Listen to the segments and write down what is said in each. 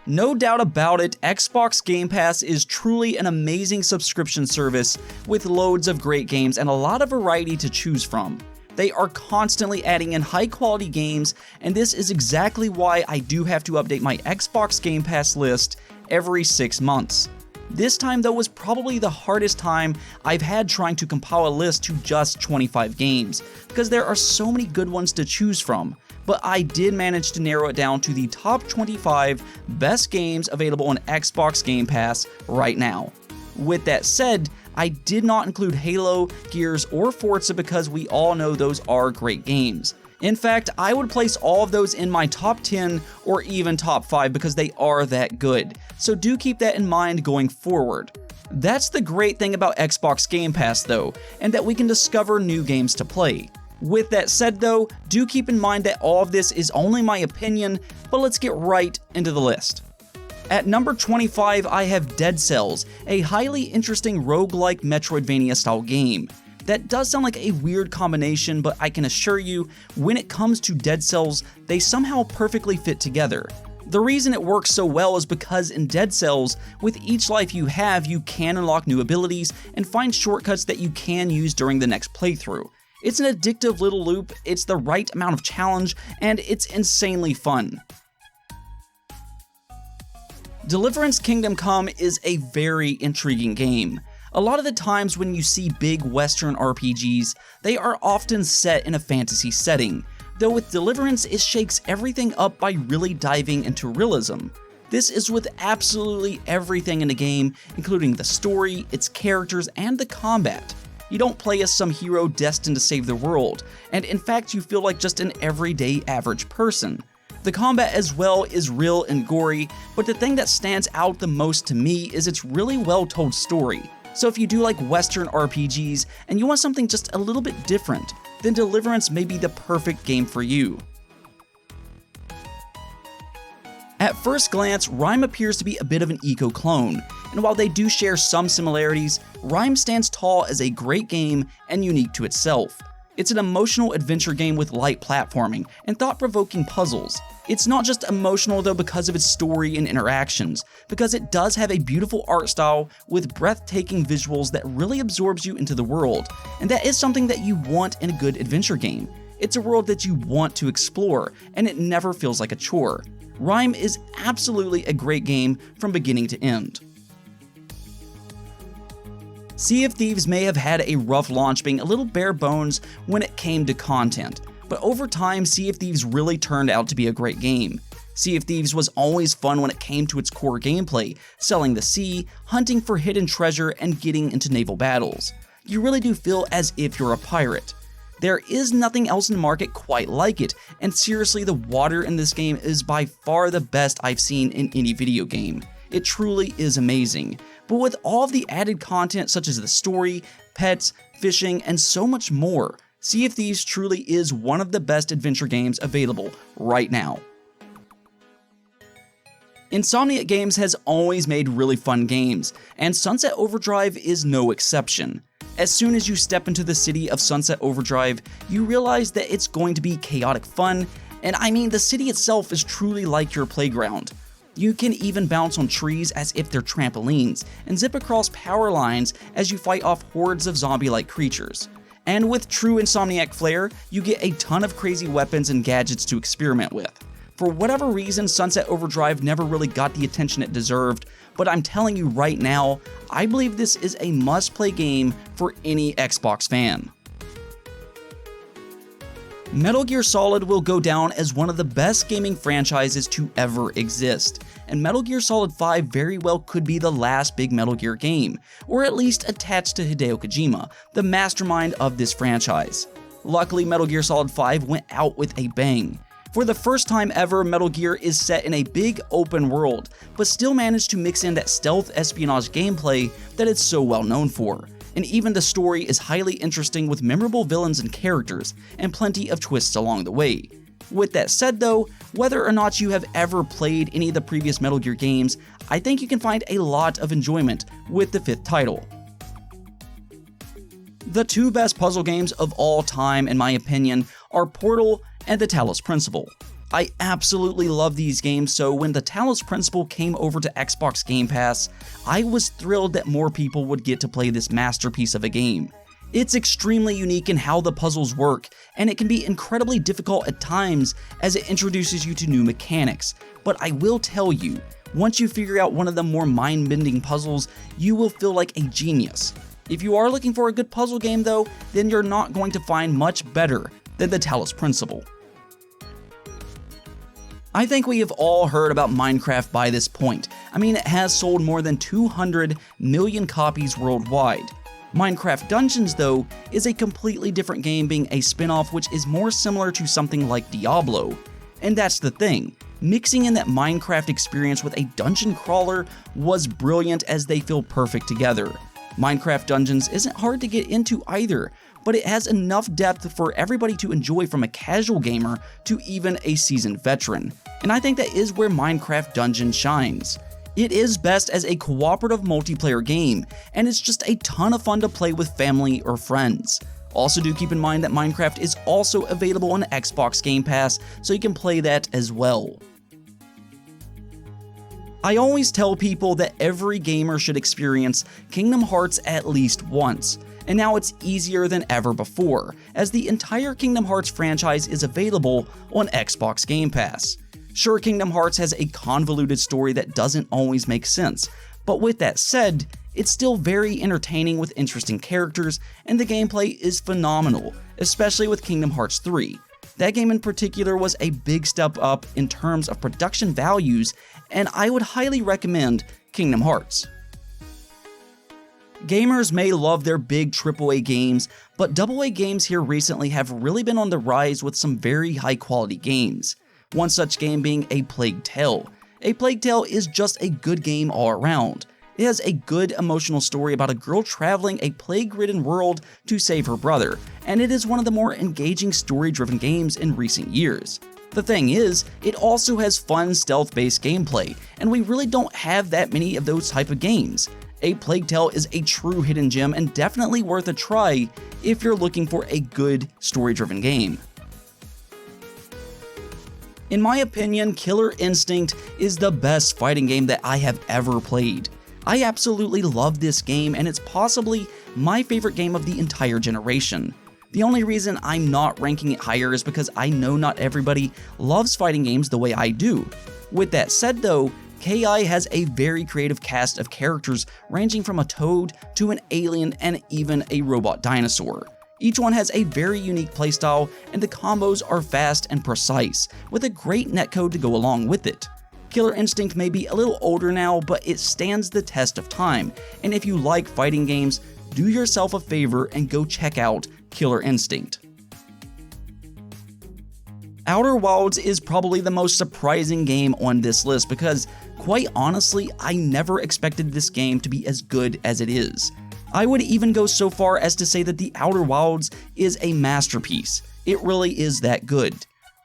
No doubt about it, Xbox Game Pass is truly an amazing subscription service with loads of great games and a lot of variety to choose from. They are constantly adding in high quality games, and this is exactly why I do have to update my Xbox Game Pass list every 6 months. This time though was probably the hardest time I've had trying to compile a list to just 25 games, because there are so many good ones to choose from, but I did manage to narrow it down to the top 25 best games available on Xbox Game Pass right now. With that said, I did not include Halo, Gears, or Forza because we all know those are great games. In fact, I would place all of those in my top 10 or even top 5 because they are that good, so do keep that in mind going forward. That's the great thing about Xbox Game Pass though, and that we can discover new games to play. With that said though, do keep in mind that all of this is only my opinion, but let's get right into the list. At number 25, I have Dead Cells, a highly interesting roguelike Metroidvania style game. That does sound like a weird combination, but I can assure you, when it comes to Dead Cells, they somehow perfectly fit together. The reason it works so well is because in Dead Cells, with each life you have, you can unlock new abilities and find shortcuts that you can use during the next playthrough. It's an addictive little loop, it's the right amount of challenge, and it's insanely fun. Deliverance Kingdom Come is a very intriguing game. A lot of the times when you see big Western RPGs, they are often set in a fantasy setting, though with Deliverance it shakes everything up by really diving into realism. This is with absolutely everything in the game, including the story, its characters, and the combat. You don't play as some hero destined to save the world, and in fact you feel like just an everyday average person. The combat as well is real and gory, but the thing that stands out the most to me is its really well told story. So if you do like Western RPGs and you want something just a little bit different, then Deliverance may be the perfect game for you. At first glance, RIME appears to be a bit of an eco-clone, and while they do share some similarities, RIME stands tall as a great game and unique to itself. It's an emotional adventure game with light platforming and thought-provoking puzzles. It's not just emotional though because of its story and interactions, because it does have a beautiful art style with breathtaking visuals that really absorbs you into the world, and that is something that you want in a good adventure game. It's a world that you want to explore, and it never feels like a chore. RIME is absolutely a great game from beginning to end. Sea of Thieves may have had a rough launch, being a little bare bones when it came to content, but over time Sea of Thieves really turned out to be a great game. Sea of Thieves was always fun when it came to its core gameplay, selling the sea, hunting for hidden treasure, and getting into naval battles. You really do feel as if you're a pirate. There is nothing else in the market quite like it, and seriously, the water in this game is by far the best I've seen in any video game. It truly is amazing. But with all of the added content such as the story, pets, fishing, and so much more, Sea of Thieves truly is one of the best adventure games available right now. Insomniac Games has always made really fun games, and Sunset Overdrive is no exception. As soon as you step into the city of Sunset Overdrive, you realize that it's going to be chaotic fun, and I mean the city itself is truly like your playground. You can even bounce on trees as if they're trampolines, and zip across power lines as you fight off hordes of zombie-like creatures. And with true Insomniac flair, you get a ton of crazy weapons and gadgets to experiment with. For whatever reason, Sunset Overdrive never really got the attention it deserved, but I'm telling you right now, I believe this is a must-play game for any Xbox fan. Metal Gear Solid will go down as one of the best gaming franchises to ever exist, and Metal Gear Solid 5 very well could be the last big Metal Gear game, or at least attached to Hideo Kojima, the mastermind of this franchise. Luckily, Metal Gear Solid 5 went out with a bang. For the first time ever, Metal Gear is set in a big open world, but still managed to mix in that stealth espionage gameplay that it's so well known for. And even the story is highly interesting with memorable villains and characters, and plenty of twists along the way. With that said though, whether or not you have ever played any of the previous Metal Gear games, I think you can find a lot of enjoyment with the 5th title. The two best puzzle games of all time, in my opinion, are Portal and the Talos Principle. I absolutely love these games, so when the Talos principle came over to Xbox Game Pass, I was thrilled that more people would get to play this masterpiece of a game. It's extremely unique in how the puzzles work, and it can be incredibly difficult at times as it introduces you to new mechanics, but I will tell you, once you figure out one of the more mind-bending puzzles, you will feel like a genius. If you are looking for a good puzzle game though, then you're not going to find much better than the Talos principle. I think we have all heard about Minecraft by this point. I mean, it has sold more than 200 million copies worldwide. Minecraft Dungeons, though, is a completely different game, being a spin-off which is more similar to something like Diablo. And that's the thing, mixing in that Minecraft experience with a dungeon crawler was brilliant as they feel perfect together. Minecraft Dungeons isn't hard to get into either, but it has enough depth for everybody to enjoy, from a casual gamer to even a seasoned veteran. And I think that is where Minecraft Dungeons shines. It is best as a cooperative multiplayer game, and it's just a ton of fun to play with family or friends. Also do keep in mind that Minecraft is also available on Xbox Game Pass, so you can play that as well. I always tell people that every gamer should experience Kingdom Hearts at least once, and now it's easier than ever before, as the entire Kingdom Hearts franchise is available on Xbox Game Pass. Sure, Kingdom Hearts has a convoluted story that doesn't always make sense, but with that said, it's still very entertaining with interesting characters, and the gameplay is phenomenal, especially with Kingdom Hearts 3. That game in particular was a big step up in terms of production values, and I would highly recommend Kingdom Hearts. Gamers may love their big AAA games, but AA games here recently have really been on the rise with some very high quality games. One such game being A Plague Tale. A Plague Tale is just a good game all around. It has a good emotional story about a girl traveling a plague-ridden world to save her brother, and it is one of the more engaging story-driven games in recent years. The thing is, it also has fun stealth-based gameplay, and we really don't have that many of those type of games. A Plague Tale is a true hidden gem and definitely worth a try if you're looking for a good story-driven game. In my opinion, Killer Instinct is the best fighting game that I have ever played. I absolutely love this game, and it's possibly my favorite game of the entire generation. The only reason I'm not ranking it higher is because I know not everybody loves fighting games the way I do. With that said though, KI has a very creative cast of characters ranging from a toad to an alien and even a robot dinosaur. Each one has a very unique playstyle, and the combos are fast and precise, with a great netcode to go along with it. Killer Instinct may be a little older now, but it stands the test of time, and if you like fighting games, do yourself a favor and go check out Killer Instinct. Outer Wilds is probably the most surprising game on this list because, quite honestly, I never expected this game to be as good as it is. I would even go so far as to say that the Outer Wilds is a masterpiece. It really is that good.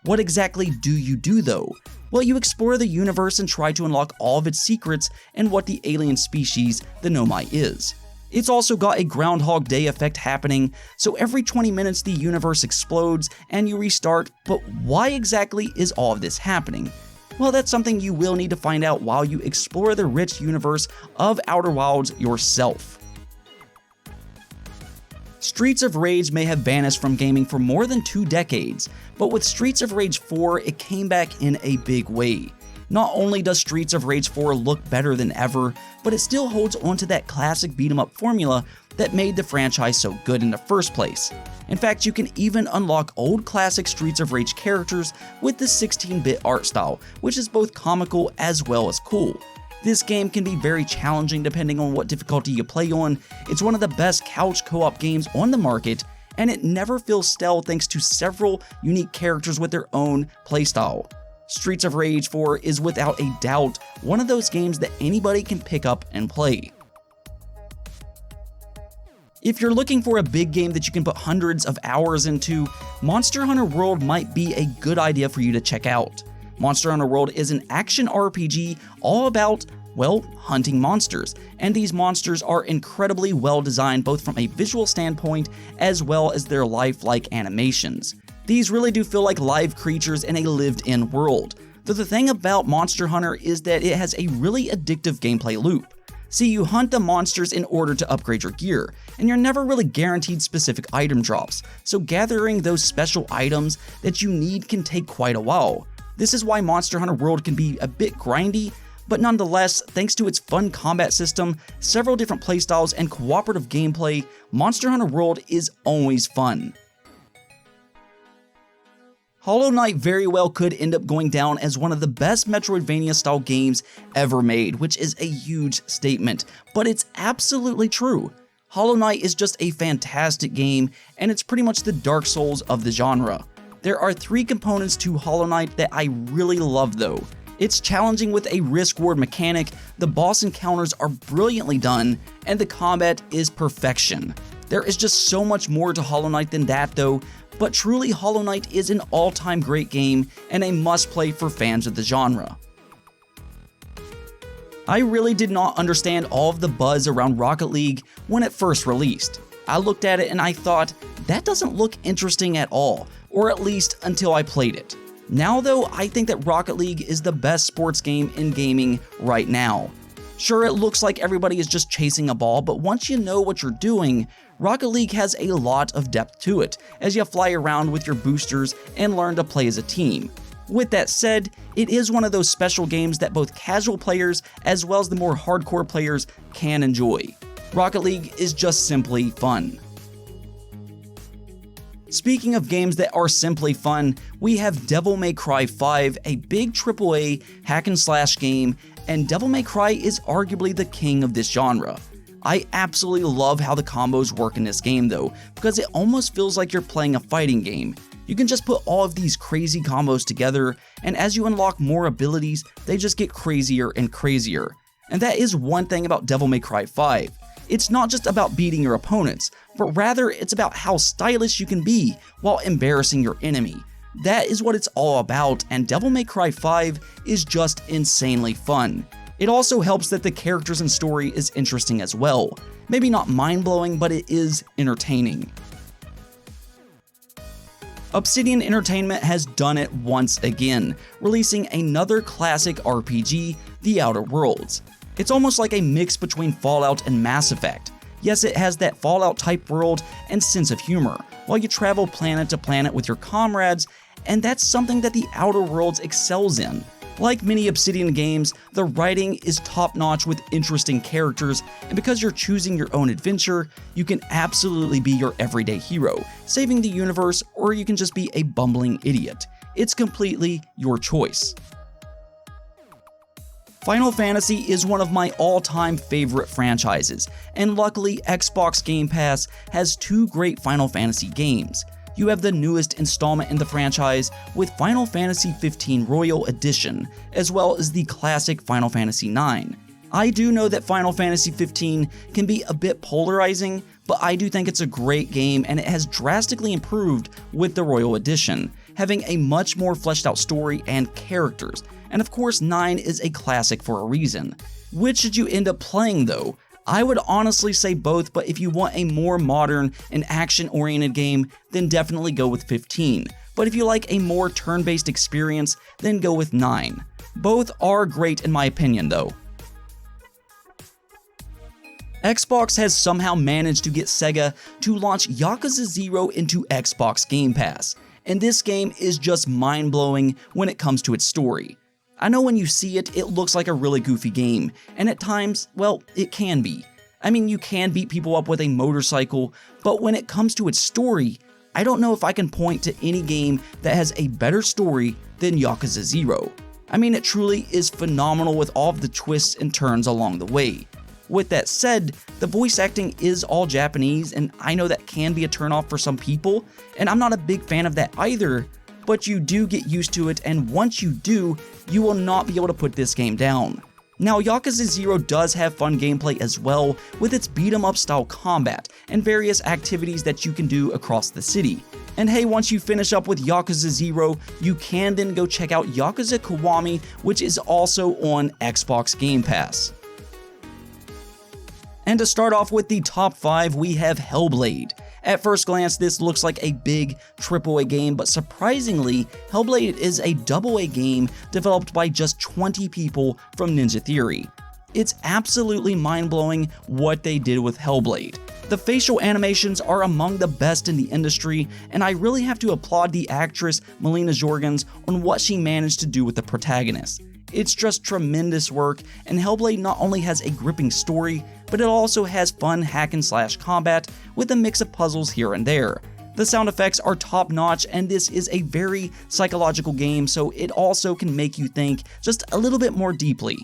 What exactly do you do though? Well, you explore the universe and try to unlock all of its secrets and what the alien species, the Nomai, is. It's also got a Groundhog Day effect happening, so every 20 minutes the universe explodes and you restart, but why exactly is all of this happening? Well, that's something you will need to find out while you explore the rich universe of Outer Wilds yourself. Streets of Rage may have vanished from gaming for more than 2 decades, but with Streets of Rage 4, it came back in a big way. Not only does Streets of Rage 4 look better than ever, but it still holds onto that classic beat-em-up formula that made the franchise so good in the first place. In fact, you can even unlock old classic Streets of Rage characters with the 16-bit art style, which is both comical as well as cool. This game can be very challenging depending on what difficulty you play on. It's one of the best couch co-op games on the market, and it never feels stale thanks to several unique characters with their own playstyle. Streets of Rage 4 is without a doubt one of those games that anybody can pick up and play. If you're looking for a big game that you can put hundreds of hours into, Monster Hunter World might be a good idea for you to check out. Monster Hunter World is an action RPG all about, well, hunting monsters, and these monsters are incredibly well designed both from a visual standpoint as well as their lifelike animations. These really do feel like live creatures in a lived-in world. Though the thing about Monster Hunter is that it has a really addictive gameplay loop. See, you hunt the monsters in order to upgrade your gear, and you're never really guaranteed specific item drops, so gathering those special items that you need can take quite a while. This is why Monster Hunter World can be a bit grindy, but nonetheless, thanks to its fun combat system, several different playstyles, and cooperative gameplay, Monster Hunter World is always fun. Hollow Knight very well could end up going down as one of the best Metroidvania-style games ever made, which is a huge statement, but it's absolutely true. Hollow Knight is just a fantastic game, and it's pretty much the Dark Souls of the genre. There are 3 components to Hollow Knight that I really love though. It's challenging with a risk-reward mechanic, the boss encounters are brilliantly done, and the combat is perfection. There is just so much more to Hollow Knight than that though, but truly Hollow Knight is an all-time great game and a must-play for fans of the genre. I really did not understand all of the buzz around Rocket League when it first released. I looked at it and I thought, that doesn't look interesting at all, or at least until I played it. Now though, I think that Rocket League is the best sports game in gaming right now. Sure, it looks like everybody is just chasing a ball, but once you know what you're doing, Rocket League has a lot of depth to it, as you fly around with your boosters and learn to play as a team. With that said, it is one of those special games that both casual players as well as the more hardcore players can enjoy. Rocket League is just simply fun. Speaking of games that are simply fun, we have Devil May Cry 5, a big AAA hack-and-slash game, and Devil May Cry is arguably the king of this genre. I absolutely love how the combos work in this game though, because it almost feels like you're playing a fighting game. You can just put all of these crazy combos together, and as you unlock more abilities, they just get crazier and crazier. And that is one thing about Devil May Cry 5. It's not just about beating your opponents, but rather it's about how stylish you can be while embarrassing your enemy. That is what it's all about, and Devil May Cry 5 is just insanely fun. It also helps that the characters and story is interesting as well. Maybe not mind-blowing, but it is entertaining. Obsidian Entertainment has done it once again, releasing another classic RPG, The Outer Worlds. It's almost like a mix between Fallout and Mass Effect. Yes, it has that Fallout-type world and sense of humor, while you travel planet to planet with your comrades, and that's something that The Outer Worlds excels in. Like many Obsidian games, the writing is top-notch with interesting characters, and because you're choosing your own adventure, you can absolutely be your everyday hero, saving the universe, or you can just be a bumbling idiot. It's completely your choice. Final Fantasy is one of my all-time favorite franchises, and luckily Xbox Game Pass has 2 great Final Fantasy games. You have the newest installment in the franchise with Final Fantasy XV Royal Edition, as well as the classic Final Fantasy IX. I do know that Final Fantasy XV can be a bit polarizing, but I do think it's a great game and it has drastically improved with the Royal Edition, having a much more fleshed out story and characters. And of course 9 is a classic for a reason. Which should you end up playing though? I would honestly say both, but if you want a more modern and action-oriented game, then definitely go with 15. But if you like a more turn-based experience, then go with 9. Both are great in my opinion though. Xbox has somehow managed to get Sega to launch Yakuza 0 into Xbox Game Pass, and this game is just mind-blowing when it comes to its story. I know when you see it, it looks like a really goofy game, and at times, well, it can be. I mean, you can beat people up with a motorcycle, but when it comes to its story, I don't know if I can point to any game that has a better story than Yakuza 0. I mean, it truly is phenomenal with all of the twists and turns along the way. With that said, the voice acting is all Japanese, and I know that can be a turnoff for some people, and I'm not a big fan of that either, but you do get used to it, and once you do, you will not be able to put this game down. Now, Yakuza 0 does have fun gameplay as well, with its beat-em-up style combat and various activities that you can do across the city. And hey, once you finish up with Yakuza 0, you can then go check out Yakuza Kiwami, which is also on Xbox Game Pass. And to start off with the top 5, we have HELLBLADE. At first glance, this looks like a big AAA game, but surprisingly, HELLBLADE is a AA game developed by just 20 people from Ninja Theory. It's absolutely mind-blowing what they did with HELLBLADE. The facial animations are among the best in the industry, and I really have to applaud the actress Melina Jorgens on what she managed to do with the protagonist. It's just tremendous work, and HELLBLADE not only has a gripping story, but it also has fun hack-and-slash combat with a mix of puzzles here and there. The sound effects are top-notch, and this is a very psychological game, so it also can make you think just a little bit more deeply.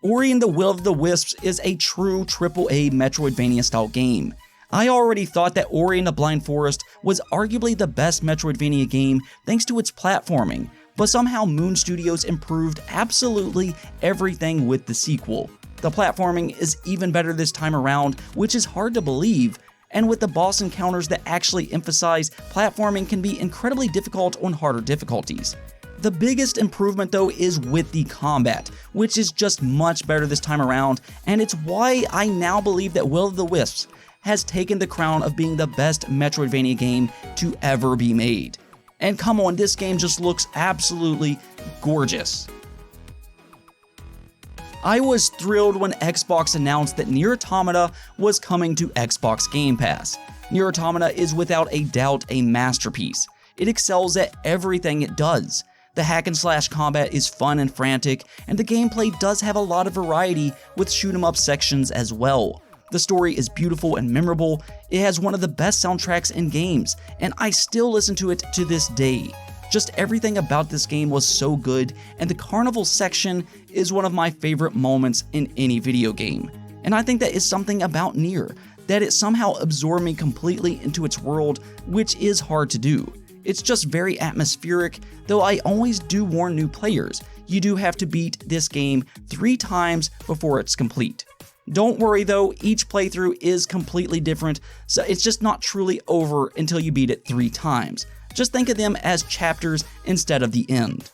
Ori and the Will of the Wisps is a true AAA Metroidvania-style game. I already thought that Ori and the Blind Forest was arguably the best Metroidvania game thanks to its platforming, but somehow Moon Studios improved absolutely everything with the sequel. The platforming is even better this time around, which is hard to believe, and with the boss encounters that actually emphasize platforming can be incredibly difficult on harder difficulties. The biggest improvement though is with the combat, which is just much better this time around, and it's why I now believe that Will of the Wisps has taken the crown of being the best Metroidvania game to ever be made. And come on, this game just looks absolutely gorgeous. I was thrilled when Xbox announced that NIER Automata was coming to Xbox Game Pass. NIER Automata is without a doubt a masterpiece. It excels at everything it does. The hack-and-slash combat is fun and frantic, and the gameplay does have a lot of variety with shoot-'em-up sections as well. The story is beautiful and memorable, it has one of the best soundtracks in games, and I still listen to it to this day. Just everything about this game was so good, and the carnival section is one of my favorite moments in any video game. And I think that is something about NIER, that it somehow absorbed me completely into its world, which is hard to do. It's just very atmospheric, though I always do warn new players, you do have to beat this game 3 times before it's complete. Don't worry though, each playthrough is completely different, so it's just not truly over until you beat it 3 times. Just think of them as chapters instead of the end.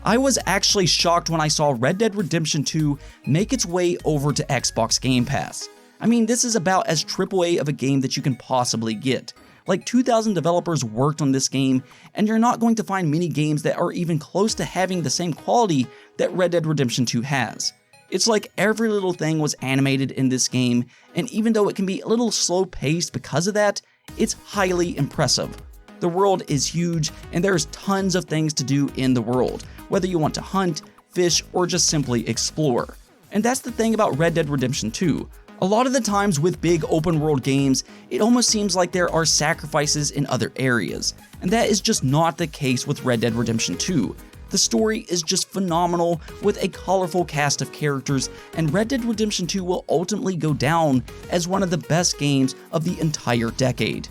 I was actually shocked when I saw Red Dead Redemption 2 make its way over to Xbox Game Pass. I mean, this is about as AAA of a game that you can possibly get. Like 2,000 developers worked on this game, and you're not going to find many games that are even close to having the same quality that Red Dead Redemption 2 has. It's like every little thing was animated in this game, and even though it can be a little slow-paced because of that, it's highly impressive. The world is huge, and there's tons of things to do in the world, whether you want to hunt, fish, or just simply explore. And that's the thing about Red Dead Redemption 2. A lot of the times with big open world games, it almost seems like there are sacrifices in other areas, and that is just not the case with Red Dead Redemption 2. The story is just phenomenal with a colorful cast of characters, and Red Dead Redemption 2 will ultimately go down as one of the best games of the entire decade.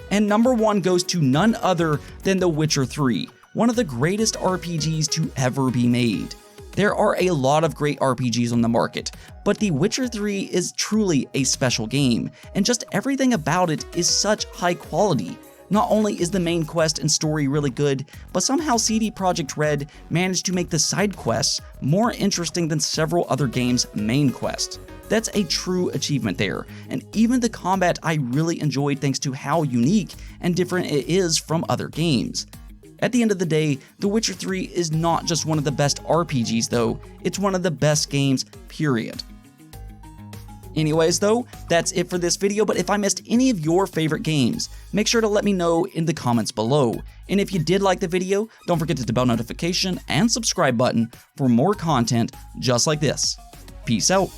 And number 1 goes to none other than The Witcher 3, one of the greatest RPGs to ever be made. There are a lot of great RPGs on the market, but The Witcher 3 is truly a special game, and just everything about it is such high quality. Not only is the main quest and story really good, but somehow CD Projekt Red managed to make the side quests more interesting than several other games' main quests. That's a true achievement there, and even the combat I really enjoyed thanks to how unique and different it is from other games. At the end of the day, The Witcher 3 is not just one of the best RPGs though, it's one of the best games, period. Anyways though, that's it for this video, but if I missed any of your favorite games, make sure to let me know in the comments below. And if you did like the video, don't forget to hit the bell notification and subscribe button for more content just like this. Peace out.